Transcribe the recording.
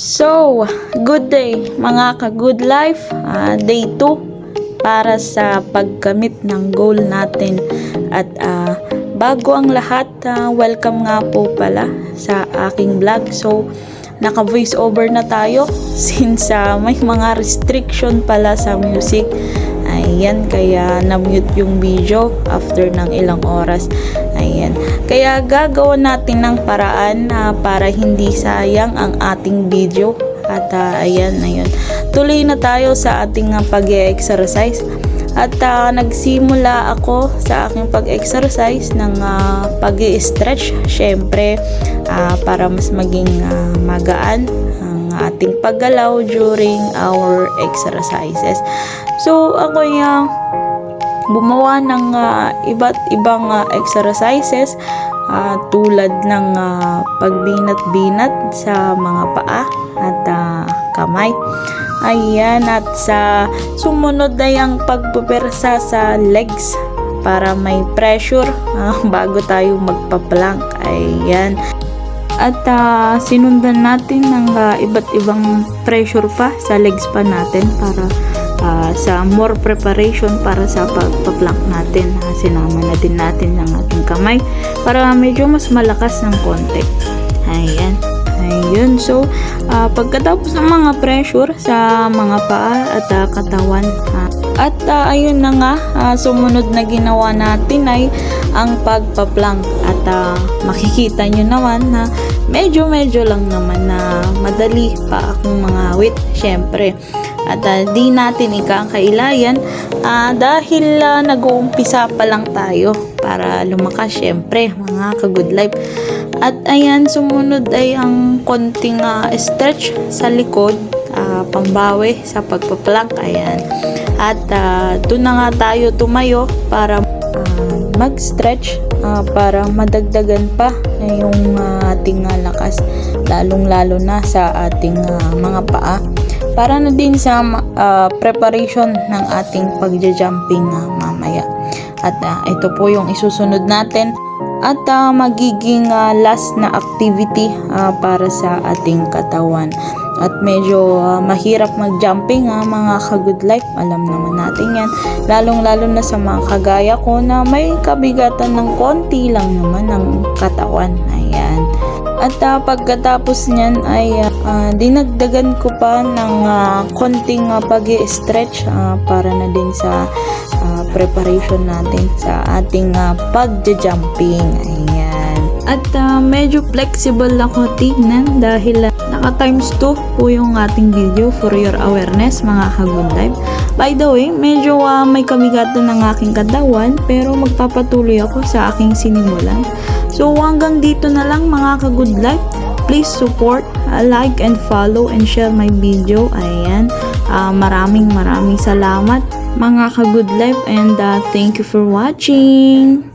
So, good day mga ka-good life, day 2 para sa pagkamit ng goal natin. At bago ang lahat, welcome nga po pala sa aking vlog. So, naka voice over na tayo since may mga restriction pala sa music. Ayan, kaya na-mute yung video after ng ilang oras. Ayan. Kaya gagawa natin ng paraan para hindi sayang ang ating video. At ayan. Tuloy na tayo sa ating pag-exercise. At nagsimula ako sa aking pag-exercise ng pag-stretch. Syempre, para mas maging magaan ang ating paggalaw during our exercises. So, ako yung gumawa ng iba't ibang exercises tulad ng pagbinat-binat sa mga paa at kamay. Ayan, at sa sumunod ay ang pagpupersa sa legs para may pressure bago tayo magpa-plank. Ayan. At sinundan natin ng iba't ibang pressure pa sa legs pa natin para sa more preparation para sa pagpa-plank natin. Sinama na din natin ang ating kamay para medyo mas malakas ng konti. Ayan. Ayun. So, pagkatapos ng mga pressure sa mga paa at katawan, at ayun na nga, sumunod na ginawa natin ay ang pagpa-plank. At makikita nyo naman na medyo lang naman na madali pa akong mga weight, syempre. At di natin ikakailayan dahil nag-uumpisa pa lang tayo para lumakas, syempre, mga ka-good life. At ayan, sumunod ay ang konting stretch sa likod, pambawi sa pagpa-plank. Ayan. At doon na nga tayo tumayo para mag-stretch para madagdagan pa yung ating lakas, lalong-lalo na sa ating mga paa. Para na din sa preparation ng ating pagja-jumping mamaya. At ito po yung isusunod natin at magiging last na activity para sa ating katawan. At medyo mahirap mag-jumping mga ka-good life. Alam naman natin yan. Lalong-lalo na sa mga kagaya ko na may kabigatan ng konti lang naman ng katawan. Ayan. At pagkatapos niyan ay dinagdagan ko pa ng konting pag-i-stretch para na din sa preparation natin sa ating pagja-jumping. Ayan. At medyo flexible ako tignan dahil naka times 2 po yung ating video for your awareness mga ka-good life. By the way, medyo may kabigatan ng aking katawan pero magpapatuloy ako sa aking sinimulan. So hanggang dito na lang mga ka-good life. Please support, like and follow and share my video. Ayan. Maraming salamat mga ka-good life and thank you for watching.